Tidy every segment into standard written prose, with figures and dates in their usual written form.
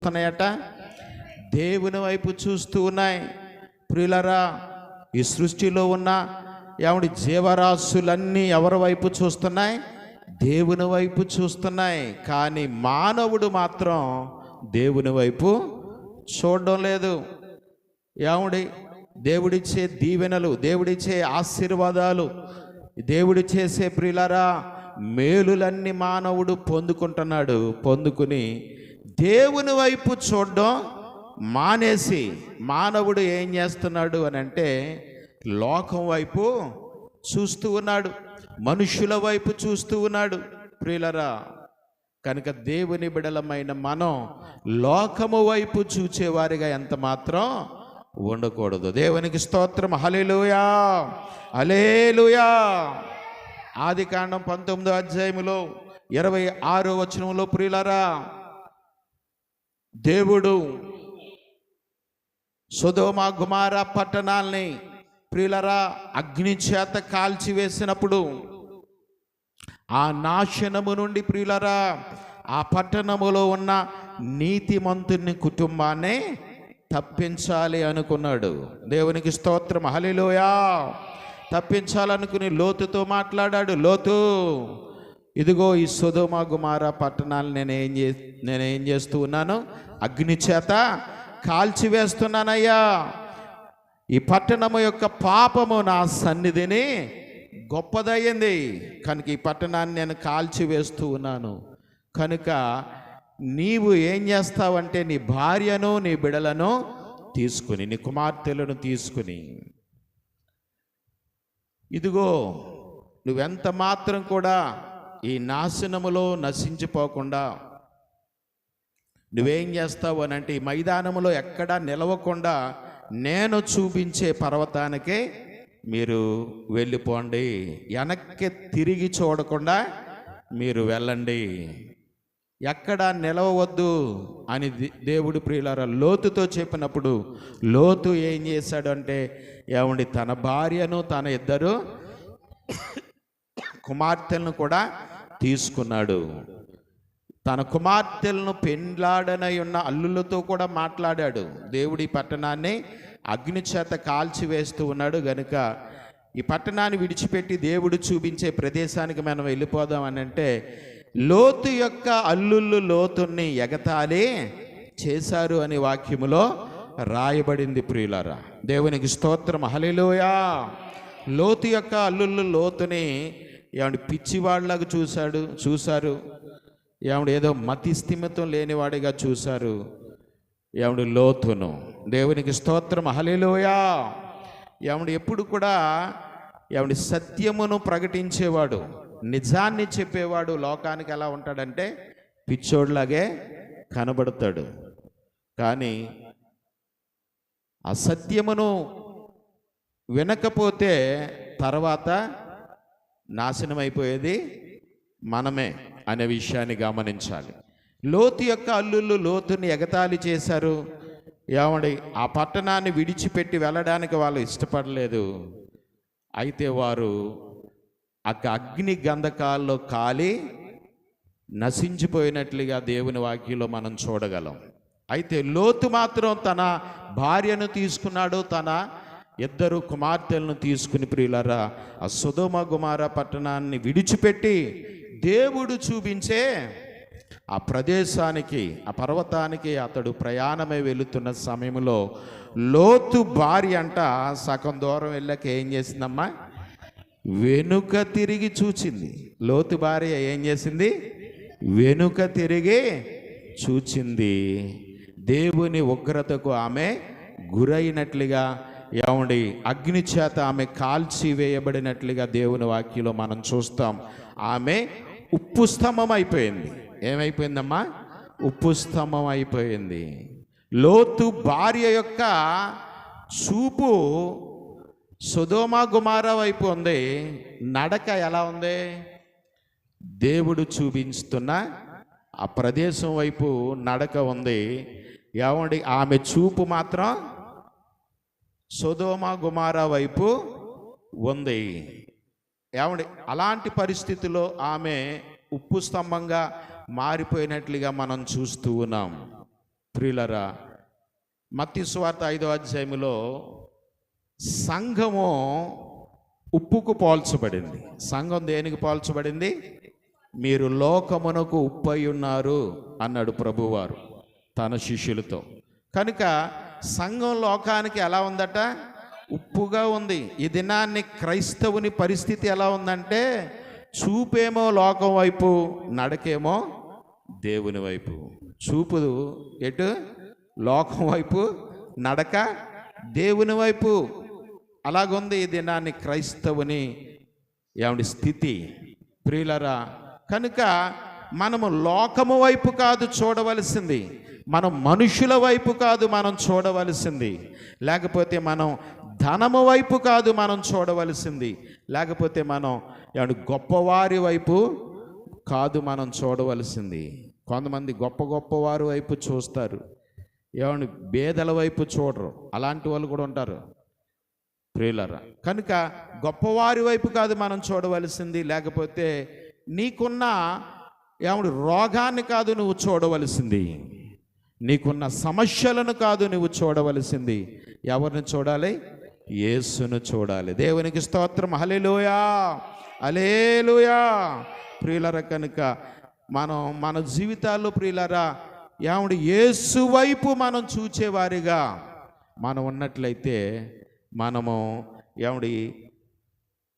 చూస్తున్నాయట? దేవుని వైపు చూస్తూ ఉన్నాయి. ప్రియులరా, ఈ సృష్టిలో ఉన్న జీవరాశులన్నీ ఎవరి వైపు చూస్తున్నాయి? దేవుని వైపు చూస్తున్నాయి. కానీ మానవుడు మాత్రం దేవుని వైపు చూడడం లేదు. దేవుడిచ్చే దీవెనలు, దేవుడిచ్చే ఆశీర్వాదాలు, దేవుడి చేసే ప్రియులరా మేలులన్నీ మానవుడు పొందుకుని దేవుని వైపు చూడడం మానేసి మానవుడు ఏం చేస్తున్నాడు అని అంటే లోకం వైపు చూస్తూ ఉన్నాడు, మనుషుల వైపు చూస్తూ ఉన్నాడు. ప్రియులరా, కనుక దేవుని బిడలమైన మనం లోకము వైపు చూచేవారిగా ఎంత మాత్రం ఉండకూడదు. దేవునికి స్తోత్రం. హల్లెలూయా, హల్లెలూయా. ఆదికాండం 19వ అధ్యాయములో 26వ వచనంలో ప్రియులరా, దేవుడు సొదొమ గొమొర్ర పట్టణాల్ని ప్రియులరా అగ్ని చేత కాల్చివేసినప్పుడు ఆ నాశనము నుండి ప్రియులరా ఆ పట్టణములో ఉన్న నీతిమంతుని కుటుంబాన్ని తప్పించాలి అనుకున్నాడు. దేవునికి స్తోత్రం. హల్లెలూయా. తప్పించాలనుకుని లోతుతో మాట్లాడాడు. లోతు, ఇదిగో ఈ సొదొమ గొమొర్ర పట్టణాలు నేనేం చేస్తూ ఉన్నాను? అగ్ని చేత కాల్చివేస్తున్నానయ్యా. ఈ పట్టణము యొక్క పాపము నా సన్నిధిని గొప్పదయ్యింది కనుక ఈ పట్టణాన్ని నేను కాల్చివేస్తూ ఉన్నాను. కనుక నీవు ఏం చేస్తావంటే నీ భార్యను నీ బిడలను తీసుకుని, నీ కుమార్తెలను తీసుకుని, ఇదిగో నువ్వెంత మాత్రం కూడా ఈ నాశనములో నశించిపోకుండా నువ్వేం చేస్తావు అని అంటే ఈ మైదానములో ఎక్కడా నిలవకుండా నేను చూపించే పర్వతానికే మీరు వెళ్ళిపోండి, వెనక్కి తిరిగి చూడకుండా మీరు వెళ్ళండి, ఎక్కడా నిలవవద్దు అని దేవుడు ప్రియులారా లోతుతో చెప్పినప్పుడు లోతు ఏం చేశాడు అంటే తన భార్యను తన 2 కుమార్తెలను కూడా తీసుకున్నాడు. తన కుమార్తెలను పెండ్లాడనై ఉన్న అల్లులతో కూడా మాట్లాడాడు. దేవుడి పట్టణాన్ని అగ్ని చేత కాల్చివేస్తూ ఉన్నాడు గనుక ఈ పట్టణాన్ని విడిచిపెట్టి దేవుడు చూపించే ప్రదేశానికి మనం వెళ్ళిపోదాం అని అంటే లోతు యొక్క అల్లుళ్ళు లోతుని ఎగతాళి చేశారు అని వాక్యములో రాయబడింది. ప్రియులారా, దేవునికి స్తోత్రం. హల్లెలూయా. లోతు యొక్క అల్లుళ్ళు లోతుని పిచ్చివాళ్ళగా చూశారు. ఏదో మతి స్థిమితం లేనివాడిగా చూశారు లోతును. దేవునికి స్తోత్రం. హల్లెలూయా. ఎప్పుడు కూడా సత్యమును ప్రకటించేవాడు, నిజాన్ని చెప్పేవాడు లోకానికి ఎలా ఉంటాడంటే పిచ్చోడ్లాగే కనబడతాడు. కానీ అసత్యమును వినకపోతే తర్వాత నాశనం అయిపోయేది మనమే అనే విషయాన్ని గమనించాలి. లోతు యొక్క అల్లుళ్ళు లోతుని ఎగతాళి చేశారు. ఆ పట్టణాన్ని విడిచిపెట్టి వెళ్ళడానికి వాళ్ళు ఇష్టపడలేదు. అయితే వారు అగ్ని గంధకాల్లో కాలి నశించిపోయినట్లుగా దేవుని వాక్యంలో మనం చూడగలం. అయితే లోతు మాత్రం తన భార్యను తీసుకున్నాడు, తన 2 కుమార్తెలను తీసుకుని ప్రియులారా ఆ సొదొమ గొమొర్ర పట్టణాన్ని విడిచిపెట్టి దేవుడు చూపించే ఆ ప్రదేశానికి, ఆ పర్వతానికి అతడు ప్రయాణమై వెళుతున్న సమయంలో లోతు భార్య అంట సగం దూరం వెళ్ళాక ఏం చేసిందమ్మా? వెనుక తిరిగి చూచింది. లోతు భార్య ఏం చేసింది? వెనుక తిరిగి చూచింది. దేవుని ఉగ్రతకు ఆమె గురైనట్లుగా అగ్ని చేత ఆమె కాల్చి వేయబడినట్లుగా దేవుని వాక్యంలో మనం చూస్తాం. ఆమె ఉప్పు స్తంభం అయిపోయింది. ఏమైపోయిందమ్మా? ఉప్పు స్తంభం అయిపోయింది. లోతు భార్య యొక్క చూపు సొదొమ గొమొర్ర వైపు ఉంది, నడక ఎలా ఉంది? దేవుడు చూపించుతున్న ఆ ప్రదేశం వైపు నడక ఉంది. ఆమె చూపు మాత్రం సొదొమ గొమొర్ర వైపు ఉంది. అలాంటి పరిస్థితిలో ఆమె ఉప్పు స్తంభంగా మారిపోయినట్లుగా మనం చూస్తూ ఉన్నాం. ప్రియులరా, మత్తయి సువార్త 5వ అధ్యాయములో సంఘము ఉప్పుకు పోల్చబడింది. సంఘం దేనికి పోల్చబడింది? మీరు లోకమునకు ఉప్పు అయి ఉన్నారు అన్నాడు ప్రభువారు తన శిష్యులతో. కనుక సంఘం లోకానికి ఎలా ఉందట? ఉప్పుగా ఉంది. ఈ దినాన్ని క్రైస్తవుని పరిస్థితి ఎలా ఉందంటే, చూపేమో లోకం వైపు, నడకేమో దేవుని వైపు. చూపు ఎటు? లోకం వైపు, నడక దేవుని వైపు. అలాగుంది ఈ దినాన్ని క్రైస్తవుని స్థితి. ప్రియులరా, కనుక మనము లోకము వైపు కాదు చూడవలసింది, మనం మనుషుల వైపు కాదు మనం చూడవలసింది, లేకపోతే మనం ధనము వైపు కాదు మనం చూడవలసింది, లేకపోతే మనం గొప్పవారి వైపు కాదు మనం చూడవలసింది. కొంతమంది గొప్పవారి వైపు చూస్తారు, బేదల వైపు చూడరు. అలాంటి వాళ్ళు కూడా ఉంటారు ప్రియులరా. కనుక గొప్పవారి వైపు కాదు మనం చూడవలసింది, లేకపోతే నీకున్న రోగాన్ని కాదు నువ్వు చూడవలసింది, నీకున్న సమస్యలను కాదు నువ్వు చూడవలసింది. ఎవరిని చూడాలి? యేసును చూడాలి. దేవునికి స్తోత్రం. హల్లెలూయా, హల్లెలూయా. ప్రియులరా, కనుక మనం మన జీవితాల్లో ప్రియులరా యేసు వైపు మనం చూచేవారిగా మనం ఉన్నట్లయితే మనము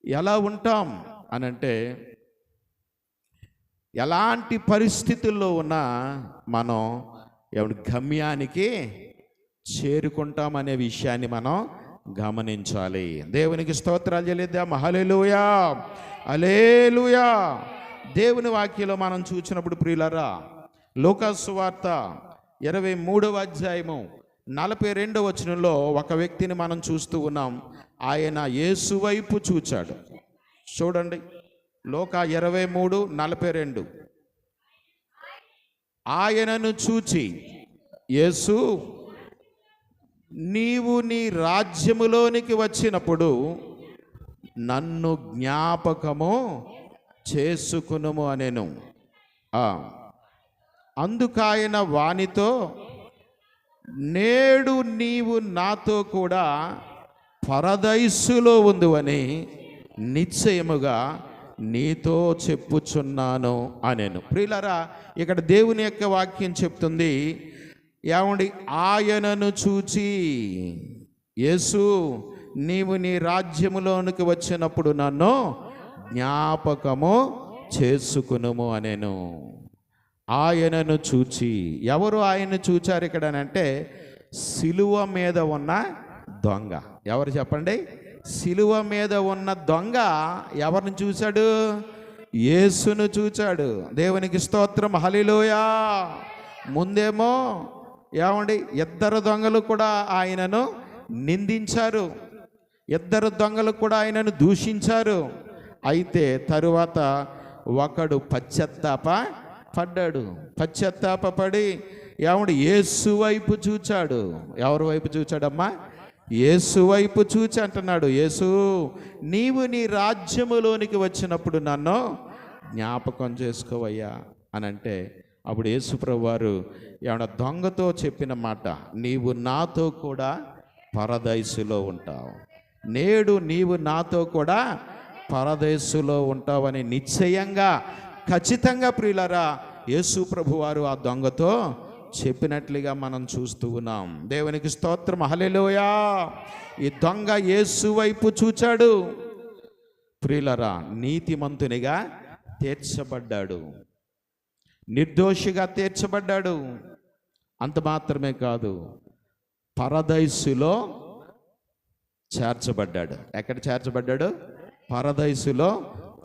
ఎలా ఉంటాం అనంటే, ఎలాంటి పరిస్థితుల్లో ఉన్నా మనం గమ్యానికి చేరుకుంటామనే విషయాన్ని మనం గమనించాలి. దేవునికి స్తోత్రాలు చెల్లిద్దాం. హల్లెలూయా, హల్లెలూయా. దేవుని వాక్యంలో మనం చూసినప్పుడు ప్రియులరా, లూకాసు సువార్త 23వ అధ్యాయము 42వ వచనంలో ఒక వ్యక్తిని మనం చూస్తూ ఉన్నాం. ఆయన యేసు వైపు చూచాడు. చూడండి, లూకా 23:42. ఆయనను చూచి యేసు, నీవు నీ రాజ్యములోనికి వచ్చినప్పుడు నన్ను జ్ఞాపకము చేసుకునుము అనెను. అందుకాయన వానితో, నేడు నీవు నాతో కూడా పరదైసులో ఉందువని నిశ్చయముగా నీతో చెప్పుచున్నాను అనెను. ప్రియులారా, ఇక్కడ దేవుని యొక్క వాక్యం చెప్తుంది, ఆయనను చూచి యేసు, నీవు నీ రాజ్యములోనికి వచ్చినప్పుడు నన్ను జ్ఞాపకము చేసుకునుము అనెను. ఆయనను చూచి, ఎవరు ఆయన్ని చూచారు ఇక్కడ అంటే, సిలువ మీద ఉన్న దొంగ. ఎవరు చెప్పండి? సిలువ మీద ఉన్న దొంగ ఎవరిని చూశాడు? యేసును చూచాడు. దేవునికి స్తోత్రం. హల్లెలూయా. ముందేమో ఇద్దరు దొంగలు కూడా ఆయనను నిందించారు, ఇద్దరు దొంగలు కూడా ఆయనను దూషించారు. అయితే తరువాత ఒకడు పశ్చాత్తాపపడి యేసు వైపు చూచాడు. ఎవరి వైపు చూచాడమ్మా? యేసు వైపు చూచి అంటున్నాడు, యేసు, నీవు నీ రాజ్యములోనికి వచ్చినప్పుడు నన్ను జ్ఞాపకం చేసుకోవయ్యా అని అంటే, అప్పుడు యేసు ప్రభువారు దొంగతో చెప్పిన మాట, నీవు నాతో కూడా పరదైసులో ఉంటావు, నేడు నీవు నాతో కూడా పరదేశులో ఉంటావని నిశ్చయంగా ఖచ్చితంగా ప్రియులరా యేసు ప్రభువారు ఆ దొంగతో చెప్పినట్లుగా మనం చూస్తూ ఉన్నాం. దేవునికి స్తోత్రం. హల్లెలూయా. ఈ దొంగ యేసు వైపు చూచాడు. ప్రియులరా, నీతిమంతునిగా తీర్చబడ్డాడు, నిర్దోషిగా తీర్చబడ్డాడు. అంత మాత్రమే కాదు, పరదైసులో చేర్చబడ్డాడు. ఎక్కడ చేర్చబడ్డాడు? పరదైసులో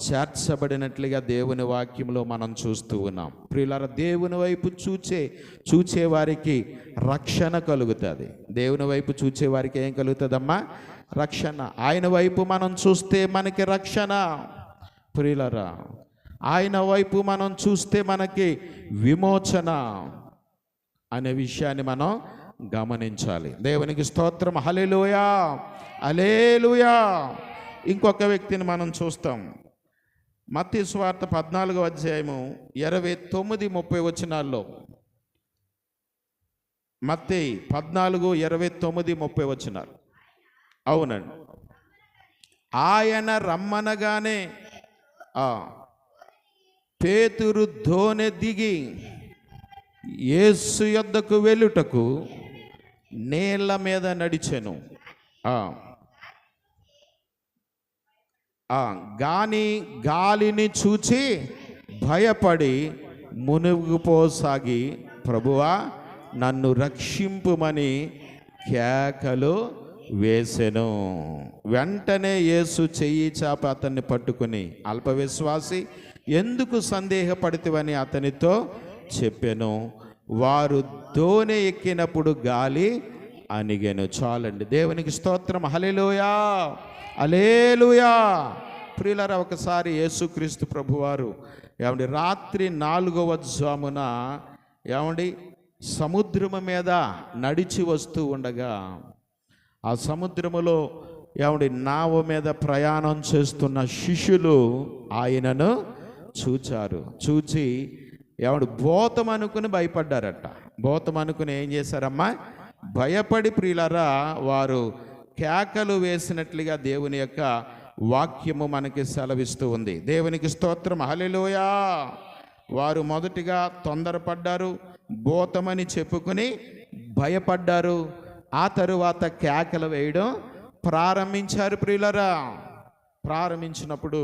చేర్చబడినట్లుగా దేవుని వాక్యంలో మనం చూస్తూ ఉన్నాం. ప్రియులారా, దేవుని వైపు చూచే వారికి రక్షణ కలుగుతుంది. దేవుని వైపు చూచే వారికి ఏం కలుగుతుందమ్మా? రక్షణ. ఆయన వైపు మనం చూస్తే మనకి రక్షణ. ప్రియులారా, ఆయన వైపు మనం చూస్తే మనకి విమోచన అనే విషయాన్ని మనం గమనించాలి. దేవునికి స్తోత్రం. హల్లెలూయా, హల్లెలూయా. ఇంకొక వ్యక్తిని మనం చూస్తాం. మత్తయి సువార్త 14వ అధ్యాయము 29-30 వచనాల్లో మత్తయి 14:29-30 అవునండి. ఆయన రమ్మనగానే పేతురు దోణి దిగి యేసు యొద్దకు వెళ్ళుటకు నీళ్ళ మీద నడిచెను. గాలిని చూచి భయపడి మునిగిపోసాగి, ప్రభువా నన్ను రక్షింపుమని కేకలు వేసెను. వెంటనే యేసు చెయ్యి చాప అతన్ని పట్టుకుని, అల్పవిశ్వాసి ఎందుకు సందేహపడితివని అతనితో చెప్పెను. వారు దోణి ఎక్కినప్పుడు గాలి అణిగెను. చాలండి. దేవునికి స్తోత్రం. హల్లెలూయా, హల్లెలూయా. ప్రియులారా, ఒకసారి యేసుక్రీస్తు ప్రభువారు రాత్రి 4వ జామున సముద్రము మీద నడిచి వస్తూ ఉండగా, ఆ సముద్రములో నావ మీద ప్రయాణం చేస్తున్న శిష్యులు ఆయనను చూచారు. చూచి భూతం అనుకుని భయపడ్డారట. భూతం అనుకుని ఏం చేశారమ్మా? భయపడి, ప్రియులారా, వారు కేకలు వేసినట్లుగా దేవుని యొక్క వాక్యము మనకి సెలవిస్తూ ఉంది. దేవునికి స్తోత్రం. హల్లెలూయా. వారు మొదటిగా తొందరపడ్డారు, భూతమని చెప్పుకొని భయపడ్డారు. ఆ తరువాత కేకలు వేయడం ప్రారంభించారు. ప్రియులారా, ప్రారంభించినప్పుడు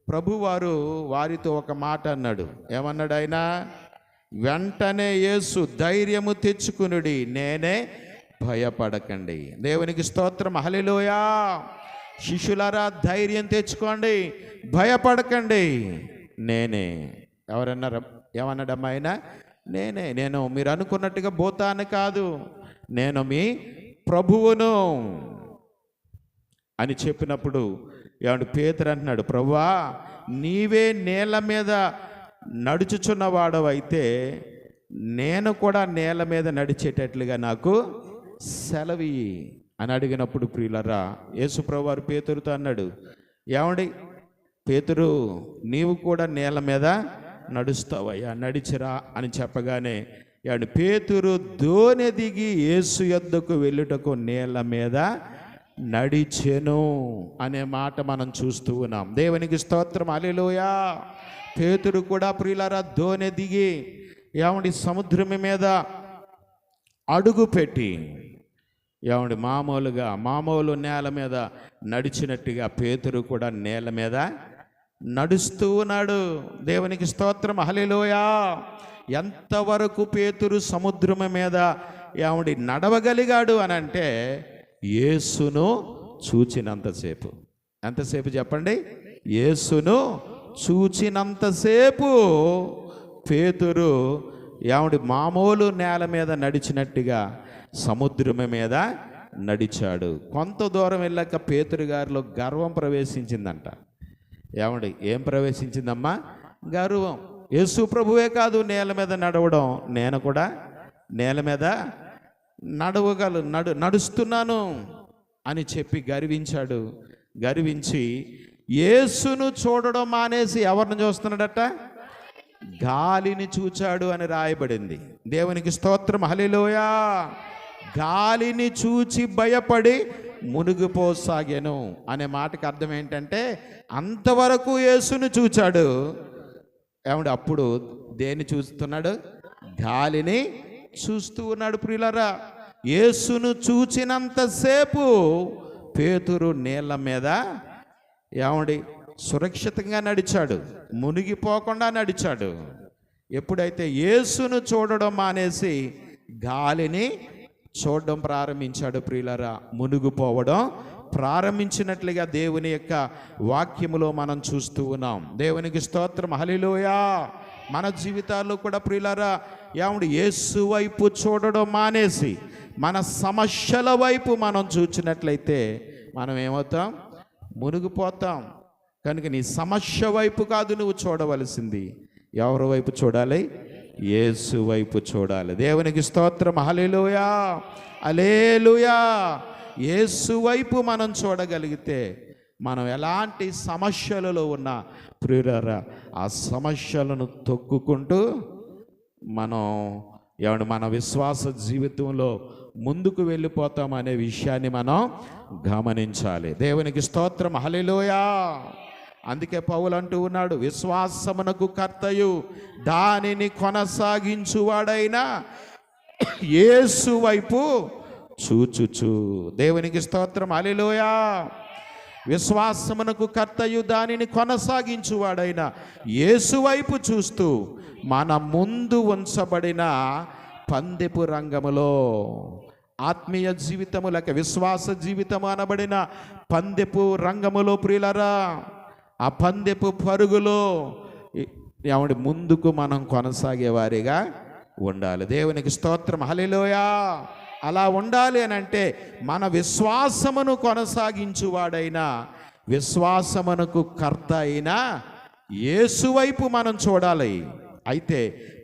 ప్రభువారు వారితో ఒక మాట అన్నాడు. ఏమన్నాడు ఆయన? వెంటనే యేసు, ధైర్యము తెచ్చుకునుడి, నేనే, భయపడకండి. దేవునికి స్తోత్రం. హల్లెలూయా. శిష్యులారా, ధైర్యం తెచ్చుకోండి, భయపడకండి, నేనే. ఎవరన్నారు? ఏమన్నాడమ్మా ఆయన? నేనే. నేను మీరు అనుకున్నట్టుగా భూతాన్ని కాదు, నేను మీ ప్రభువును అని చెప్పినప్పుడు పేతురు అంటున్నాడు, ప్రభువా నీవే నేల మీద నడుచుచున్నవాడవైతే నేను కూడా నేల మీద నడిచేటట్లుగా నాకు సెలవి అని అడిగినప్పుడు, ప్రియులరా, యేసు ప్రభువారు పేతురుతో అన్నాడు, పేతురు నీవు కూడా నేల మీద నడుస్తావయ్యా, నడిచిరా అని చెప్పగానే పేతురు దోణి దిగి యేసు యొద్దకు వెళ్ళుటకు నేల మీద నడిచెను అనే మాట మనం చూస్తూ ఉన్నాం. దేవునికి స్తోత్రం. హల్లెలూయా. పేతురు కూడా, ప్రియులారా, దోణి దిగి సముద్రం మీద అడుగు పెట్టి మామూలు నేల మీద నడిచినట్టుగా పేతురు కూడా నేల మీద నడుస్తూ ఉన్నాడు. దేవునికి స్తోత్రం. హల్లెలూయా. ఎంతవరకు పేతురు సముద్రం మీద నడవగలిగాడు అని అంటే, యేసును చూచినంతసేపు. ఎంతసేపు చెప్పండి? యేసును చూచినంతసేపు పేతురు మామూలు నేల మీద నడిచినట్టుగా సముద్రం మీద నడిచాడు. కొంత దూరం వెళ్ళాక పేతురు గారిలో గర్వం ప్రవేశించిందంట. ఏం ప్రవేశించిందమ్మా? గర్వం. యేసు ప్రభువే కాదు నేల మీద నడవడం, నేను కూడా నేల మీద నడుస్తున్నాను అని చెప్పి గర్వించాడు. గర్వించి యేసును చూడడం మానేసి ఎవరిని చూస్తున్నాడట? గాలిని చూచాడు అని రాయబడింది. దేవునికి స్తోత్రం. హల్లెలూయా. గాలిని చూచి భయపడి మునిగిపోసాగాను అనే మాటకి అర్థం ఏంటంటే, అంతవరకు యేసును చూచాడు. అప్పుడు దేన్ని చూస్తున్నాడు? గాలిని చూస్తూ ఉన్నాడు. ప్రియులారా, యేసును చూచినంతసేపు పేతురు నీళ్ళ మీద సురక్షితంగా నడిచాడు, మునిగిపోకుండా నడిచాడు. ఎప్పుడైతే యేసును చూడడం మానేసి గాలిని చూడడం ప్రారంభించాడు, ప్రియులారా, మునిగిపోవడం ప్రారంభించినట్లుగా దేవుని యొక్క వాక్యములో మనం చూస్తూ ఉన్నాం. దేవునికి స్తోత్రం. హల్లెలూయా. మన జీవితాల్లో కూడా, ప్రియులారా, యేసు వైపు చూడడం మానేసి మన సమస్యల వైపు మనం చూచినట్లయితే మనం ఏమవుతాం? మునిగిపోతాం. కనుక నీ సమస్య వైపు కాదు నువ్వు చూడవలసింది. ఎవరి వైపు చూడాలి? యేసు వైపు చూడాలి. దేవునికి స్తోత్రం. హల్లెలూయా, హల్లెలూయా. యేసు వైపు మనం చూడగలిగితే మనం ఎలాంటి సమస్యలలో ఉన్నా, ప్రియులారా, ఆ సమస్యలను తొక్కుకుంటూ మనం ఏమంటే మన విశ్వాస జీవితంలో ముందుకు వెళ్ళిపోతాం అనే విషయాన్ని మనం గమనించాలి. దేవునికి స్తోత్రం, హల్లెలూయా. అందుకే పౌలు అంటూ ఉన్నాడు, విశ్వాసమునకు కర్తయు దానిని కొనసాగించువాడైన యేసు వైపు చూచుచు. దేవునికి స్తోత్రం, హల్లెలూయా. విశ్వాసమునకు కర్తయు దానిని కొనసాగించువాడైన యేసు వైపు చూస్తూ మన ముందు ఉంచబడిన పందెపు రంగములో, ఆత్మీయ జీవితము లేక విశ్వాస జీవితము అనబడిన పందెపు రంగములో ప్రియులరా, ఆ పందెపు పరుగులో ఏమంటే ముందుకు మనం కొనసాగేవారిగా ఉండాలి. దేవునికి స్తోత్రం, హల్లెలూయా. అలా ఉండాలి అని అంటే మన విశ్వాసమును కొనసాగించువాడైన, విశ్వాసమునకు కర్త అయిన యేసు వైపు మనం చూడాలి. అయితే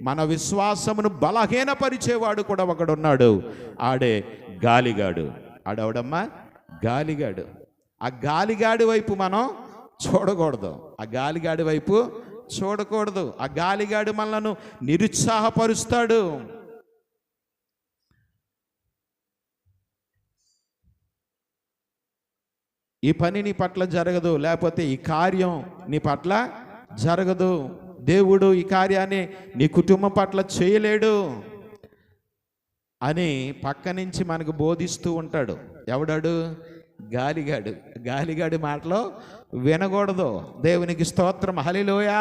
మన విశ్వాసమును బలహీనపరిచేవాడు కూడా ఒకడున్నాడు, ఆడే గాలిగాడు. ఆడవడమ్మా గాలిగాడు. ఆ గాలిగాడి వైపు మనం చూడకూడదు. ఆ గాలిగాడి వైపు చూడకూడదు. ఆ గాలిగాడు మనలను నిరుత్సాహపరుస్తాడు. ఈ పని నీ పట్ల జరగదు, లేకపోతే ఈ కార్యం నీ పట్ల జరగదు, దేవుడు ఈ కార్యాన్ని నీ కుటుంబం పట్ల చేయలేడు అని పక్క నుంచి మనకు బోధిస్తూ ఉంటాడు. ఎవడాడు? గాలిగాడు. గాలిగాడి మాటలో వినకూడదు. దేవునికి స్తోత్రం, హల్లెలూయా.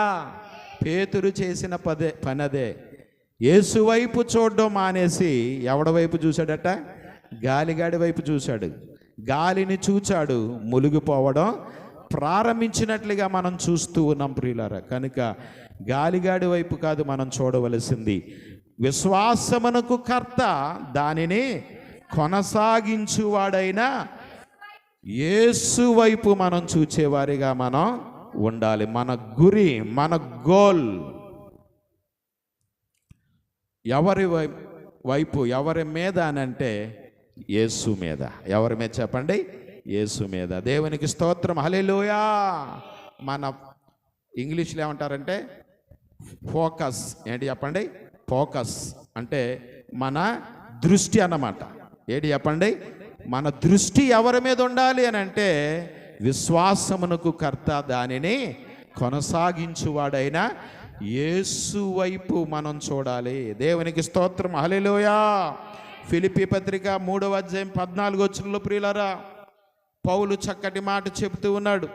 పేతురు చేసిన పని అదే. యేసు వైపు చూడడం మానేసి ఎవడ వైపు చూశాడట? గాలిగాడి వైపు చూశాడు. గాలిని చూచాడు, మునిగిపోవడం ప్రారంభించినట్లుగా మనం చూస్తూ ఉన్నాం ప్రియులారా. కనుక గాలిగాడి వైపు కాదు మనం చూడవలసింది, విశ్వాసమునకు కర్త దానిని కొనసాగించువాడైన యేసు వైపు మనం చూచేవారిగా మనం ఉండాలి. మన గురి, మన గోల్ ఎవరి వైపు, ఎవరి మీద అనంటే యేసు మీద. ఎవరి మీద చెప్పండి? యేసు మీద. దేవునికి స్తోత్రం, హల్లెలూయా. మన ఇంగ్లీష్లో ఏమంటారంటే ఫోకస్. ఏంటి చెప్పండి? ఫోకస్ అంటే మన దృష్టి అన్నమాట. ఏంటి చెప్పండి? మన దృష్టి ఎవరి మీద ఉండాలి అని అంటే విశ్వాసమునకు కర్త దానిని కొనసాగించువాడైన యేసు వైపు మనం చూడాలి. దేవునికి స్తోత్రం, హల్లెలూయా. ఫిలిప్పీ పత్రిక 3వ అధ్యాయం 14వ వచనంలో ప్రియులారా పౌలు చక్కటి మాట చెబుతూ ఉన్నాడు.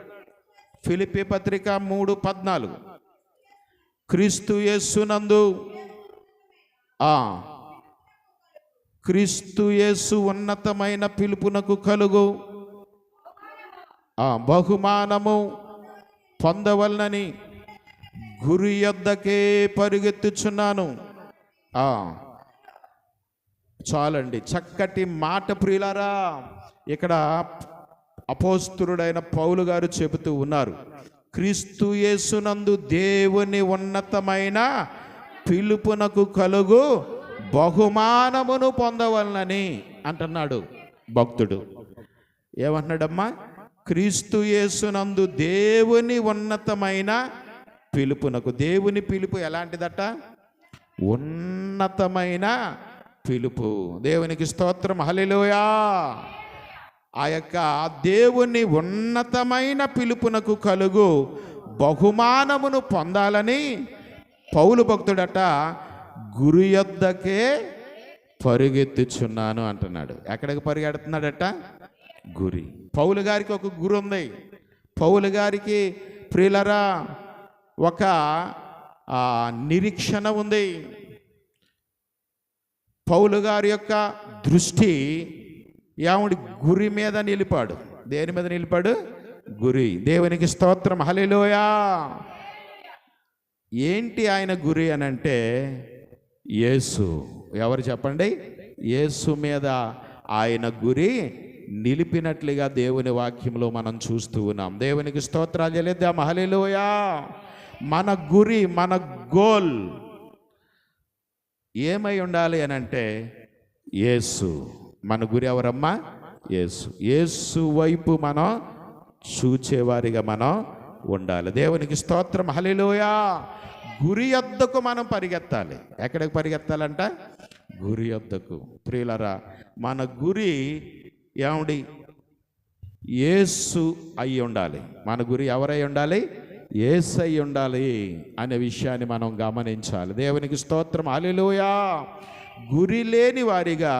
ఫిలిప్పీ పత్రిక 3:14, క్రీస్తు యేసునందు క్రీస్తు యేసు ఉన్నతమైన పిలుపునకు కలుగు బహుమానము పొందవలనని గురి యొద్దకే పరిగెత్తుచున్నాను. చాలండి, చక్కటి మాట ప్రియులారా. ఇక్కడ అపోస్తలుడైన పౌలు గారు చెబుతూ ఉన్నారు, క్రీస్తు యేసునందు దేవుని ఉన్నతమైన పిలుపునకు కలుగు బహుమానమును పొందవలనని అంటున్నాడు భక్తుడు. ఏమంటున్నాడమ్మా? క్రీస్తు యేసునందు దేవుని ఉన్నతమైన పిలుపునకు. దేవుని పిలుపు ఎలాంటిదట? ఉన్నతమైన పిలుపు. దేవునికి స్తోత్రం, హల్లెలూయా. ఆ యొక్క దేవుని ఉన్నతమైన పిలుపునకు కలుగు బహుమానమును పొందాలని పౌలు భక్తుడట గురి యొద్దకే పరిగెత్తుచున్నాను అంటున్నాడు. ఎక్కడికి పరిగెడుతున్నాడట? గురి. పౌలు గారికి ఒక గురి ఉంది. పౌలు గారికి ప్రియులరా ఒక నిరీక్షణ ఉంది. పౌలు గారి యొక్క దృష్టి యావుడి గురి మీద నిలిపాడు. దేని మీద నిలిపాడు? గురి. దేవునికి స్తోత్రం, హల్లెలూయా. ఏంటి ఆయన గురి అనంటే యేసు. ఎవరు చెప్పండి? యేసు మీద ఆయన గురి నిలిపినట్లుగా దేవుని వాక్యంలో మనం చూస్తూ ఉన్నాం. దేవునికి స్తోత్రాలు చెల్లిద్దాం, హల్లెలూయా. మన గురి, మన గోల్ ఏమై ఉండాలి అనంటే యేసు. మన గురి ఎవరమ్మా? యేసు. యేసు వైపు మనం చూచేవారిగా మనం ఉండాలి. దేవునికి స్తోత్రం, హల్లెలూయా. గురి యొద్దకు మనం పరిగెత్తాలి. ఎక్కడికి పరిగెత్తాలంట? గురి యొద్దకు. ప్రియులరా, మన గురి ఏమండి? యేసు అయి ఉండాలి. మన గురి ఎవరై ఉండాలి? యేసు అయి ఉండాలి అనే విషయాన్ని మనం గమనించాలి. దేవునికి స్తోత్రం, హల్లెలూయా. గురి లేని వారిగా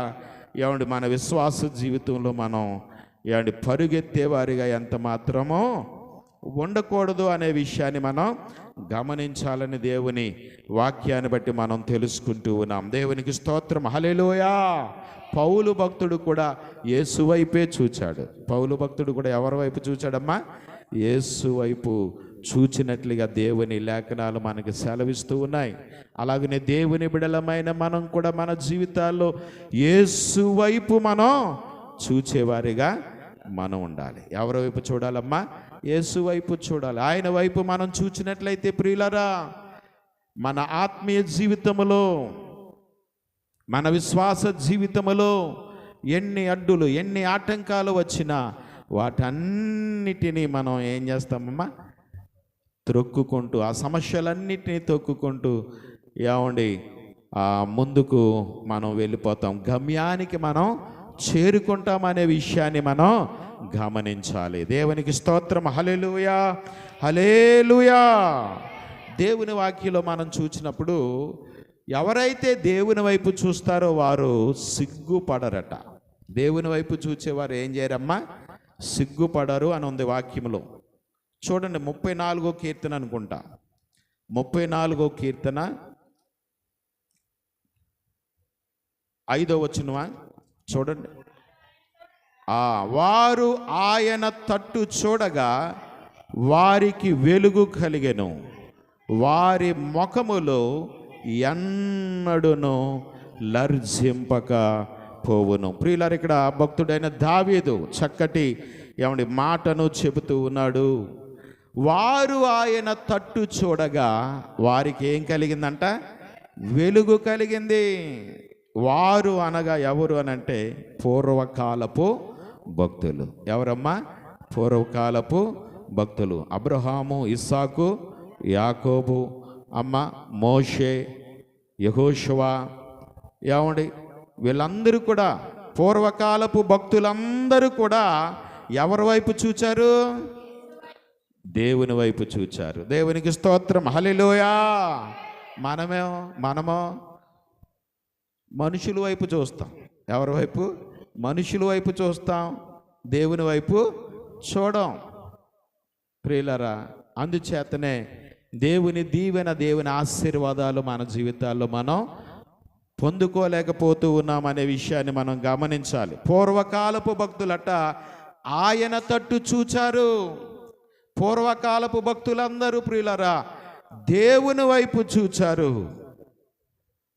ఏమండి మన విశ్వాస జీవితంలో మనం ఏమండి పరుగెత్తే వారిగా ఎంత మాత్రమో ఉండకూడదు అనే విషయాన్ని మనం గమనించాలని దేవుని వాక్యాన్ని బట్టి మనం తెలుసుకుంటూ ఉన్నాం. దేవునికి స్తోత్రం, హల్లెలూయా. పౌలు భక్తుడు కూడా యేసు వైపే చూచాడు. పౌలు భక్తుడు కూడా ఎవరి వైపు చూచాడమ్మా? యేసు వైపు చూచినట్లుగా దేవుని లేఖనాలు మనకి సెలవిస్తూ ఉన్నాయి. అలాగనే దేవుని బిడలమైన మనం కూడా మన జీవితాల్లో యేసు వైపు మనం చూచేవారిగా మనం ఉండాలి. ఎవరి వైపు చూడాలమ్మా? యేసు వైపు చూడాలి. ఆయన వైపు మనం చూచినట్లయితే ప్రియులరా, మన ఆత్మీయ జీవితములో, మన విశ్వాస జీవితములో ఎన్ని అడ్డులు, ఎన్ని ఆటంకాలు వచ్చినా వాటన్నిటినీ మనం ఏం చేస్తామమ్మా? త్రొక్కుకుంటూ, ఆ సమస్యలన్నిటినీ తొక్కుకుంటూ ఏమండి ముందుకు మనం వెళ్ళిపోతాం. గమ్యానికి మనం చేరుకుంటామనే విషయాన్ని మనం గమనించాలి. దేవునికి స్తోత్రం, హల్లెలూయా, హల్లెలూయా. దేవుని వాక్యంలో మనం చూసినప్పుడు ఎవరైతే దేవుని వైపు చూస్తారో వారు సిగ్గుపడరట. దేవుని వైపు చూచేవారు ఏం చేయరమ్మా? సిగ్గుపడరు అని ఉంది వాక్యంలో. చూడండి, 34వ కీర్తన అనుకుంటా, 34వ కీర్తన 5వ వచనమా చూడండి. వారు ఆయన తట్టు చూడగా వారికి వెలుగు కలిగెను, వారి ముఖములో ఎన్నడును లర్జింపక పోవును. ప్రియులారు, ఇక్కడ భక్తుడైన దావీదు చక్కటి ఏమండి మాటను చెబుతూ ఉన్నాడు. వారు ఆయన తట్టు చూడగా వారికి ఏం కలిగిందంట? వెలుగు కలిగింది. వారు అనగా ఎవరు అనంటే పూర్వకాలపు భక్తులు. ఎవరమ్మా? పూర్వకాలపు భక్తులు. అబ్రహాము, ఇస్సాకు, యాకోబు, అమ్మ మోషే, యెహోషువ, ఏమండి వీళ్ళందరూ కూడా పూర్వకాలపు భక్తులందరూ కూడా ఎవరి వైపు చూచారు? దేవుని వైపు చూచారు. దేవునికి స్తోత్రం, హల్లెలూయా. మనమో మనుషుల వైపు చూస్తాం. ఎవరి వైపు? మనుషుల వైపు చూస్తాం, దేవుని వైపు చూడం. ప్రియులరా, అందుచేతనే దేవుని దీవెన, దేవుని ఆశీర్వాదాలు మన జీవితాల్లో మనం పొందుకోలేకపోతూ ఉన్నామనే విషయాన్ని మనం గమనించాలి. పూర్వకాలపు భక్తులట ఆయన తట్టు చూచారు. పూర్వకాలపు భక్తులందరూ ప్రియులరా దేవుని వైపు చూచారు.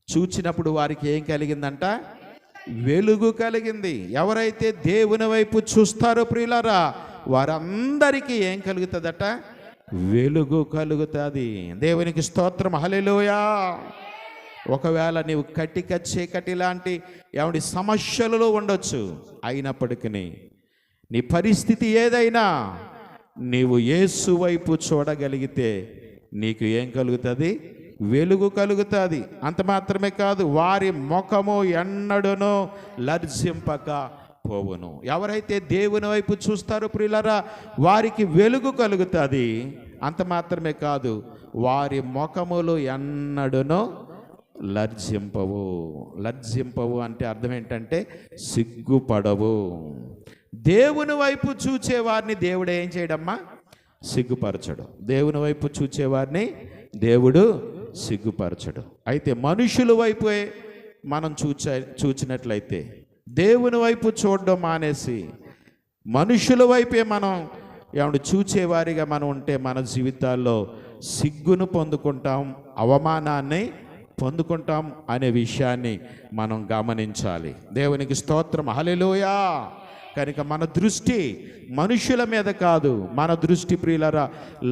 చూచినప్పుడు వారికి ఏం కలిగిందంట? వెలుగు కలిగింది. ఎవరైతే దేవుని వైపు చూస్తారో ప్రియులరా వారందరికీ ఏం కలుగుతుందట? వెలుగు కలుగుతుంది. దేవునికి స్తోత్రం, హల్లెలూయా. ఒకవేళ నీవు కటిక చీకటి లాంటి ఏమండి సమస్యలలో ఉండొచ్చు, అయినప్పటికీ నీ పరిస్థితి ఏదైనా నీవు యేసు వైపు చూడగలిగితే నీకు ఏం కలుగుతుంది? వెలుగు కలుగుతుంది. అంత మాత్రమే కాదు, వారి ముఖము ఎన్నడూనూ లర్జింపక పోవును. ఎవరైతే దేవుని వైపు చూస్తారో ప్రియులరా వారికి వెలుగు కలుగుతుంది. అంత మాత్రమే కాదు, వారి ముఖములు ఎన్నడూనూ లర్జింపవు. లర్జింపవు అంటే అర్థం ఏంటంటే సిగ్గుపడవు. దేవుని వైపు చూచేవారిని దేవుడు ఏం చేయడమ్మా? సిగ్గుపరచడు. దేవుని వైపు చూచేవారిని దేవుడు సిగ్గుపరచడు. అయితే మనుషుల వైపే మనం చూచినట్లయితే దేవుని వైపు చూడడం మానేసి మనుషుల వైపే మనం ఏమంటే చూచేవారిగా మనం ఉంటే మన జీవితాల్లో సిగ్గును పొందుకుంటాం, అవమానాన్ని పొందుకుంటాం అనే విషయాన్ని మనం గమనించాలి. దేవునికి స్తోత్రం, హల్లెలూయా. కనుక మన దృష్టి మనుషుల మీద కాదు, మన దృష్టి ప్రియులరా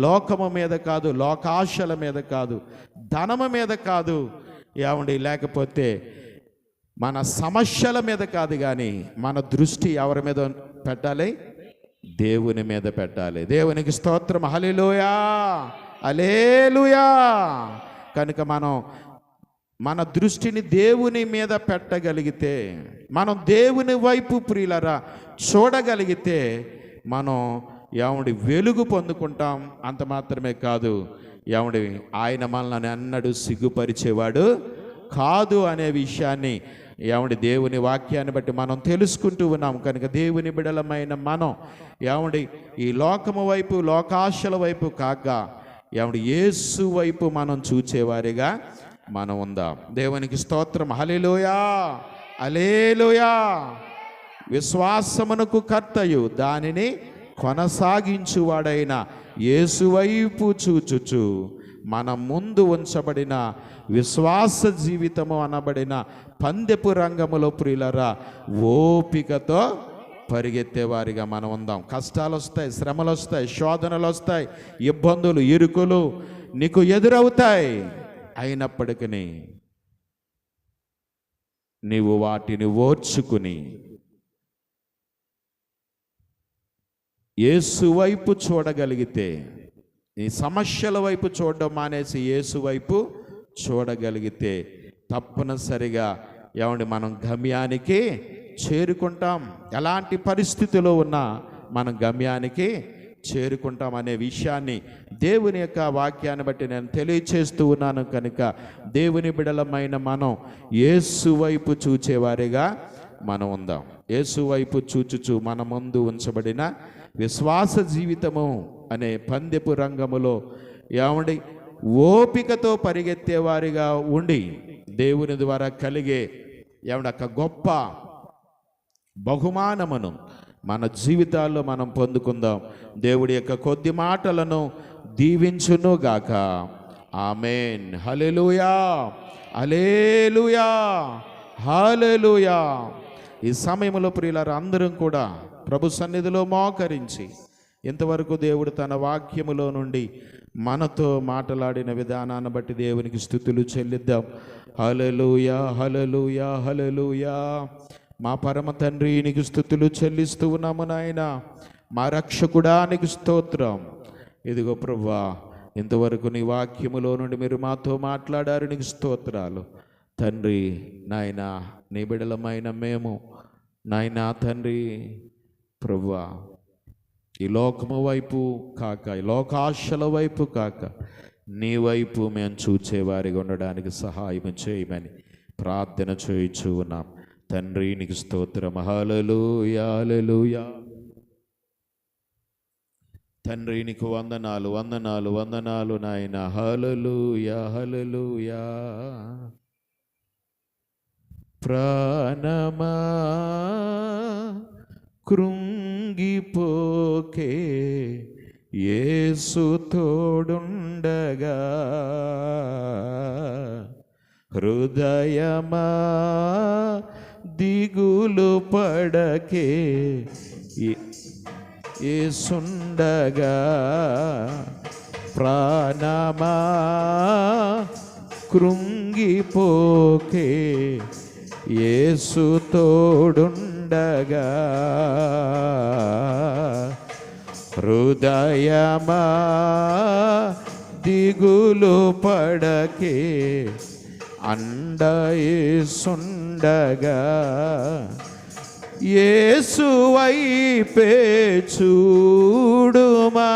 లోకము మీద కాదు, లోకాశల మీద కాదు, ధనము మీద కాదు, ఏమండి లేకపోతే మన సమస్యల మీద కాదు, కానీ మన దృష్టి ఎవరి మీద పెట్టాలి? దేవుని మీద పెట్టాలి. దేవునికి స్తోత్రం, హల్లెలూయా, హల్లెలూయా. కనుక మనం మన దృష్టిని దేవుని మీద పెట్టగలిగితే, మనం దేవుని వైపు ప్రియులరా చూడగలిగితే మనం ఏమండి వెలుగు పొందుకుంటాం. అంత మాత్రమే కాదు, ఏమండి ఆయన మనల్ని అన్నడు సిగ్గుపరిచేవాడు కాదు అనే విషయాన్ని ఏమండి దేవుని వాక్యాన్ని బట్టి మనం తెలుసుకుంటూ ఉన్నాం. కనుక దేవుని బిడలమైన మనం ఏమండి ఈ లోకము వైపు, లోకాశల వైపు కాక ఏమండి యేసు వైపు మనం చూచేవారిగా మనం ఉందాం. దేవునికి స్తోత్రం. హల్లెలూయా, హల్లెలూయా. విశ్వాసమునకు కర్తయు దానిని కొనసాగించువాడైన యేసు వైపు చూచుచు మన ముందు ఉంచబడిన విశ్వాస జీవితము అనబడిన పందెపు రంగములో ప్రియులరా ఓపికతో పరిగెత్తేవారిగా మనం ఉందాం. కష్టాలు వస్తాయి, శ్రమలు వస్తాయి, శోధనలు వస్తాయి, ఇబ్బందులు, ఇరుకులు నీకు ఎదురవుతాయి. అయినప్పటికీ నీవు వాటిని ఓర్చుకుని యేసు వైపు చూడగలిగితే, ఈ సమస్యల వైపు చూడడం మానేసి యేసు వైపు చూడగలిగితే తప్పనిసరిగా ఏమండి మనం గమ్యానికి చేరుకుంటాం. ఎలాంటి పరిస్థితిలో ఉన్నా మనం గమ్యానికి చేరుకుంటాం అనే విషయాన్ని దేవుని యొక్క వాక్యాన్ని బట్టి నేను తెలియచేస్తూ ఉన్నాను. కనుక దేవుని బిడలమైన మనం యేసు వైపు చూచేవారిగా మనం ఉందాం. యేసు వైపు చూచుచు మన ముందు ఉంచబడిన విశ్వాస జీవితము అనే పందెపు రంగములో ఏమండి ఓపికతో పరిగెత్తేవారిగా ఉండి దేవుని ద్వారా కలిగే ఏమండి ఒక గొప్ప బహుమానమును మన జీవితాల్లో మనం పొందుకుందాం. దేవుడి యొక్క కొద్ది మాటలను దీవించును గాక. ఆమేన్. హల్లెలూయా, హల్లెలూయా, హల్లెలూయా. ఈ సమయంలో ప్రియులారా అందరం కూడా ప్రభు సన్నిధిలో మోకరించి ఇంతవరకు దేవుడు తన వాక్యములో నుండి మనతో మాట్లాడిన విధానాన్ని బట్టి దేవునికి స్తుతులు చెల్లిద్దాం. హల్లెలూయా, హల్లెలూయా, హల్లెలూయా. మా పరమ తండ్రి నీకు స్తుతులు చెల్లిస్తూ ఉన్నాము నాయన. మా రక్షకుడా నీకు స్తోత్రం. ఇదిగో ప్రభువా, ఇంతవరకు నీ వాక్యములో నుండి మీరు మాతో మాట్లాడారు, నీకు స్తోత్రాలు తండ్రి. నాయన నీ బిడలమైన మేము నాయనా తండ్రి ప్రభువా, ఈ లోకము వైపు కాక, ఈ లోకాశల వైపు కాక నీ వైపు మేము చూచేవారిగా ఉండడానికి సహాయం చేయమని ప్రార్థన చేయించు ఉన్నాం తండ్రి. నీకు స్తోత్రం. హల్లెలూయా, హల్లెలూయా. తండ్రి నీకు వందనాలు, వందనాలు, వందనాలు నాయన. హల్లెలూయా, హల్లెలూయా. ప్రాణమా కృంగిపోకే, యేసు తోడుండగా. హృదయమా దిగులు పడకే, యేసుండగా. ప్రాణమా కృంగిపోకే, యేసు తోడుండగా. హృదయమా దిగులు పడకే, అండ యేసుండగా. యేసు వైపే చూడుమా,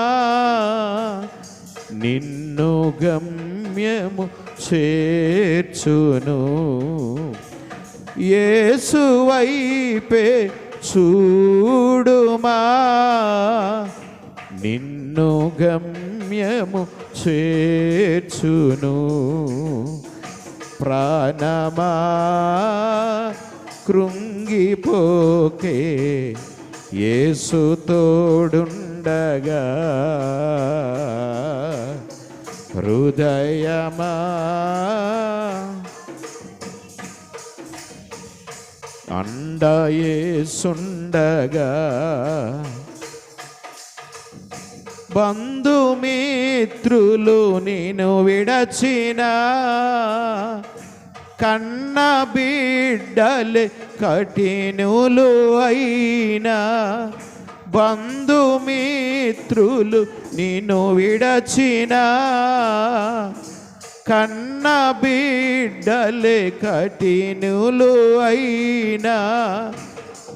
నిన్ను గమ్యము చేర్చును. యేసు వైపే చూడుమా, నిన్ను గమ్యము చేర్చును. ప్రాణమా కృంగిపోకే, యేసు తోడుండగా. హృదయమా అండ యేసుండగా. బంధుమిత్రులు నిన్ను విడచినా, కన్న బిడ్డలే కఠినులు అయినా. బంధుమిత్రులు నిన్ను విడచినా, కన్న బిడ్డలే కఠినులు అయినా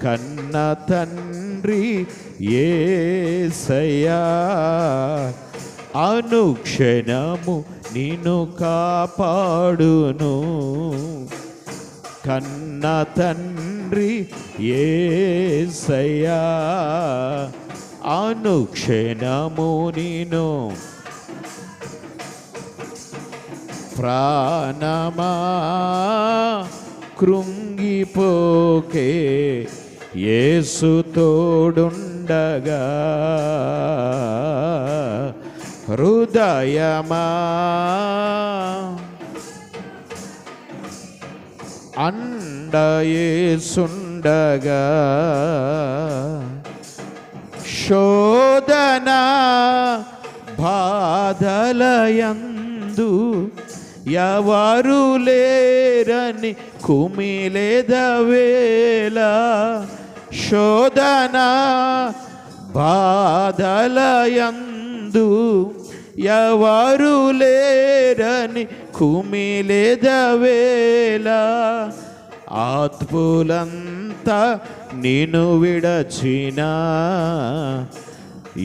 కన్న తండ్రి యేసయ్యా అనుక్షణము నిన్ను కాపాడును. కన్న తండ్రి యేసయ్యా అనుక్షణము నిన్ను. ప్రాణమా కృంగిపోకే యేసు తోడుండగా, హృదయమా అండ యేసుండగా, శోధన బాధలయందు ఎవరు లేరని కుమిలెదవేళ, శోధన బాధలయందు ఎవరు లేరని కుమిలెదవేళ, ఆత్ములంతా నిన్ను విడచిన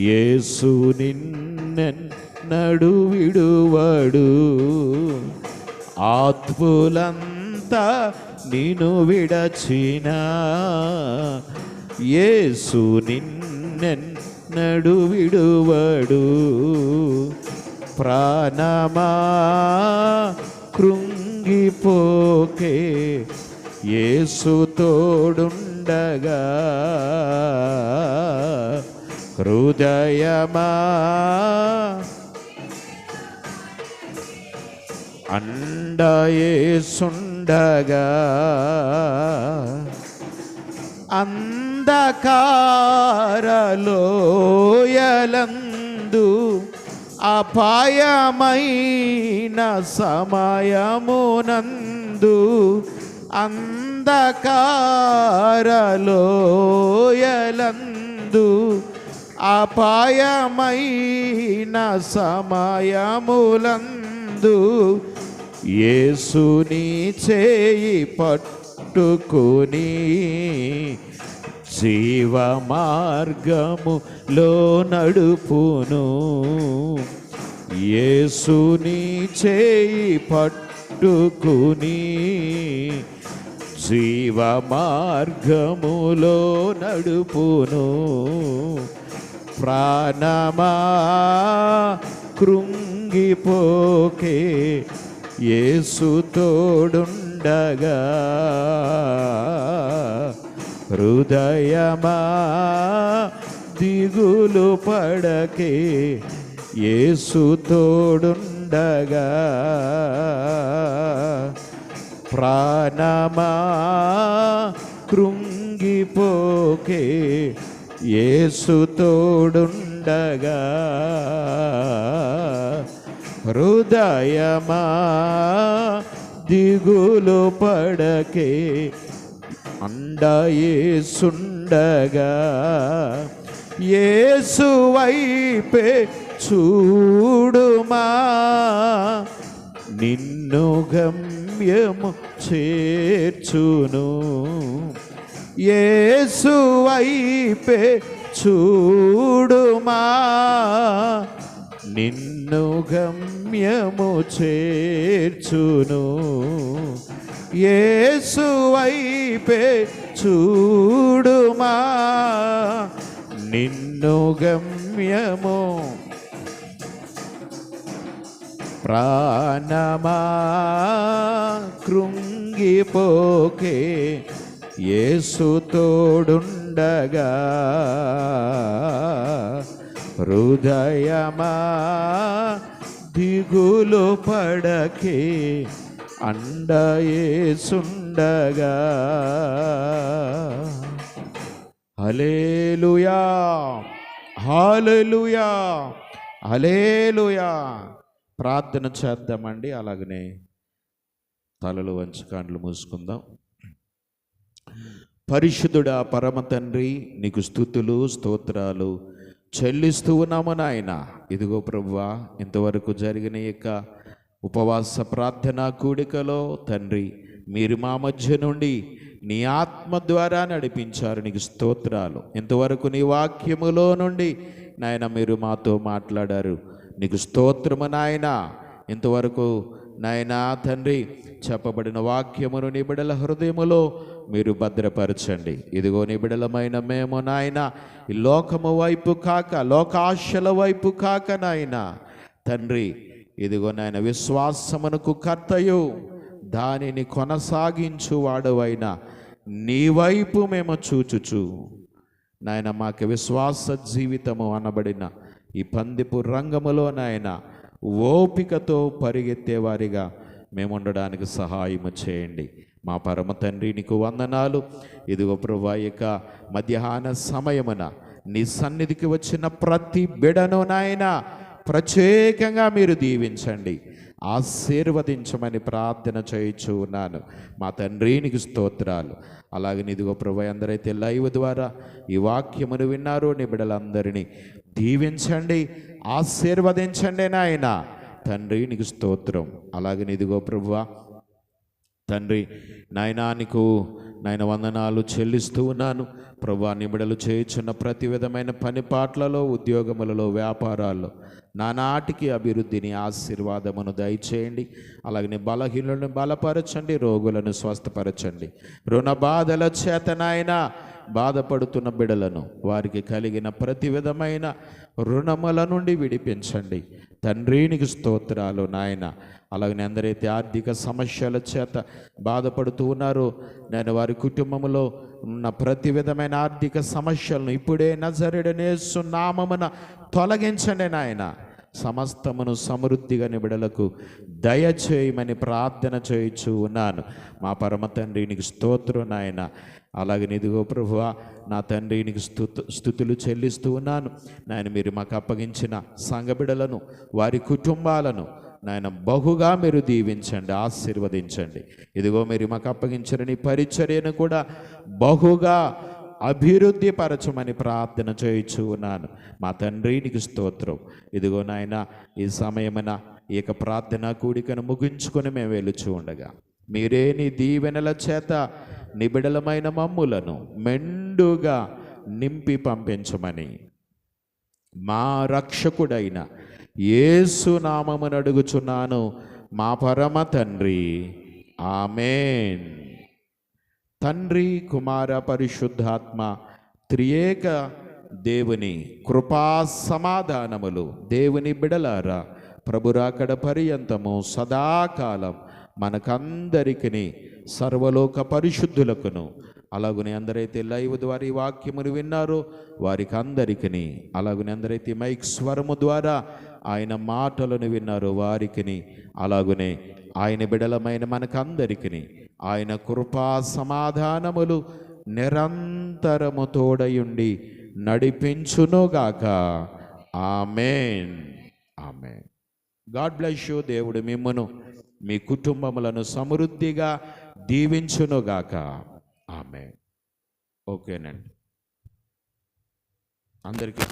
యేసు నిన్నెన్నడు విడువడు. ఆత్ములంతా నిన్ను విడచిన యేసు నిన్నెన్నడు విడువడు. ప్రాణమా కృంగిపోకే యేసు తోడుండగా, హృదయమా అండ యేసుండగా, అంధకారలోయలందు అపాయమైన సమయమునందు, అంధకారలోయలందు అపాయమైన సమయములందు యేసుని చేయి పట్టుకొని జీవ మార్గములో నడుపును. యేసుని చేయి పట్టుకొని జీవ మార్గములో నడుపును. ప్రాణమా కృంగిపోకే యేసు తోడుండగా, హృదయమా దిగులు పడకే యేసు తోడుండగా, ప్రాణమా కృంగిపోకే యేసు తోడుండగా, హృదయమా దిగులు పడకే అండ యేసుండగా, యేసు వైపే చూడుమా నిన్ను గమ్యము చేర్చును. యేసు వైపే చూడుమా నిన్ను గమ్యము చేర్చును. యేసు వైపే చూడుమా నిన్ను గమ్యము. ప్రాణమా కృంగిపోకే యేసు తోడుండగా, హృదయమా దిగులు పడకే అండ యేసుండగా. హల్లెలూయా, హల్లెలూయా, హల్లెలూయా. ప్రార్థన చేద్దామండి. అలాగనే తలలు వంచి కాళ్ళు మూసుకుందాం. పరిశుద్ధుడా పరమ తండ్రి, నీకు స్తుతులు స్తోత్రాలు చెల్లిస్తూ ఉన్నాము నాయన. ఇదిగో ప్రభువా, ఇంతవరకు జరిగిన యొక్క ఉపవాస ప్రార్థన కూడికలో తండ్రి మీరు మా మధ్య నుండి నీ ఆత్మ ద్వారా నడిపించారు. నీకు స్తోత్రాలు. ఇంతవరకు నీ వాక్యములో నుండి నాయన మీరు మాతో మాట్లాడారు. నీకు స్తోత్రము నాయన. ఇంతవరకు నాయనా తండ్రి చెప్పబడిన వాక్యమును నీ బిడ్డల హృదయములో మీరు భద్రపరచండి. ఇదిగో నీ బిడ్డలమైన మేము నాయన ఈ లోకము వైపు కాక, లోకాశల వైపు కాక నాయన తండ్రి ఇదిగో నాయన విశ్వాసమునకు కర్తయు దానిని కొనసాగించు వాడవైన నీ వైపు మేము చూచుచు నాయన మాకు విశ్వాస జీవితము అనబడిన ఈ పందిపు రంగములో నాయన ఓపికతో పరిగెత్తేవారిగా మేము ఉండడానికి సహాయము చేయండి. మా పరమ తండ్రి నీకు వందనాలు. ఇదిగో ప్రభువా యొక్క మధ్యాహ్న సమయమున నీ సన్నిధికి వచ్చిన ప్రతి బిడను నాయన ప్రత్యేకంగా మీరు దీవించండి, ఆశీర్వదించమని ప్రార్థన చేయించు ఉన్నాను. మా తండ్రి నీకు స్తోత్రాలు. అలాగే ఇదిగో ప్రభువా అందరైతే లైవ్ ద్వారా ఈ వాక్యమును విన్నారో నీ బిడ్డలందరినీ దీవించండి, ఆశీర్వదించండి నాయన తండ్రి నీకు స్తోత్రం. అలాగే ఇదిగో ప్రభువా తండ్రి నాయనా నీకు నాయన వందనాలు చెల్లిస్తూ ఉన్నాను. ప్రభువా నీ బిడ్డలు చేయుచున్న ప్రతి విధమైన పనిపాట్లలో, ఉద్యోగములలో, వ్యాపారాల్లో నానాటికి అభివృద్ధిని, ఆశీర్వాదమును దయచేయండి. అలాగే బలహీనులను బలపరచండి, రోగులను స్వస్థపరచండి. రుణ బాధల చేత నాయన బాధపడుతున్న బిడలను వారికి కలిగిన ప్రతి విధమైన రుణముల నుండి విడిపించండి తండ్రి నీకు స్తోత్రాలు నాయన. అలాగే ఎందరైతే ఆర్థిక సమస్యల చేత బాధపడుతూ ఉన్నారో నేను వారి కుటుంబంలో ఉన్న ప్రతి విధమైన ఆర్థిక సమస్యలను ఇప్పుడే నజరేయుడైన యేసు నామమున తొలగించండి నాయన. సమస్తమును సమృద్ధిగా నీ బిడ్డలకు దయచేయమని ప్రార్థన చేయించు ఉన్నాను. మా పరమ తండ్రి నీకు స్తోత్రం నాయన. అలాగే ఇదిగో ప్రభువా నా తండ్రి నీకు స్తుతులు చెల్లిస్తూ ఉన్నాను నాయన. మీరు మాకు అప్పగించిన సంఘ బిడ్డలను, వారి కుటుంబాలను నాయన బహుగా మీరు దీవించండి, ఆశీర్వదించండి. ఇదిగో మీరు మాకు అప్పగించిన నీ పరిచర్యను కూడా బహుగా అభివృద్ధి పరచమని ప్రార్థన చేయించు ఉన్నాను. మా తండ్రి నీకు స్తోత్రం. ఇదిగో నాయన ఈ సమయమున ఈ యొక్క ప్రార్థన కూడికను ముగించుకొని మేము వెలుచు ఉండగా మీరే నీ దీవెనల చేత నిబిడలమైన మమ్ములను మెండుగా నింపి పంపించమని మా రక్షకుడైన యేసు నామమున అడుగుచున్నాను మా పరమ తండ్రి, ఆమేన్. తండ్రి, కుమార, పరిశుద్ధాత్మ త్రియేక దేవుని కృపా సమాధానములు దేవుని బిడలారా ప్రభురాకడ పర్యంతము సదాకాలం మనకందరికీ సర్వలోక పరిశుద్ధులకును అలాగుని అందరైతే లైవ్ ద్వారా ఈ వాక్యమును విన్నారో వారికి అందరికీ, అలాగుని అందరైతే మైక్ స్వరము ద్వారా ఆయన మాటలను విన్నారో వారికి, అలాగునే ఆయన బిడలమైన మనకందరికీ ఆయన కృపా సమాధానములు నిరంతరము తోడయుండి నడిపించునుగాక. ఆమేన్, ఆమేన్. God bless you. దేవుడు మిమ్మును మీ కుటుంబములను సమృద్ధిగా దీవించునుగాక. ఆమేన్. ఓకేనండి అందరికీ.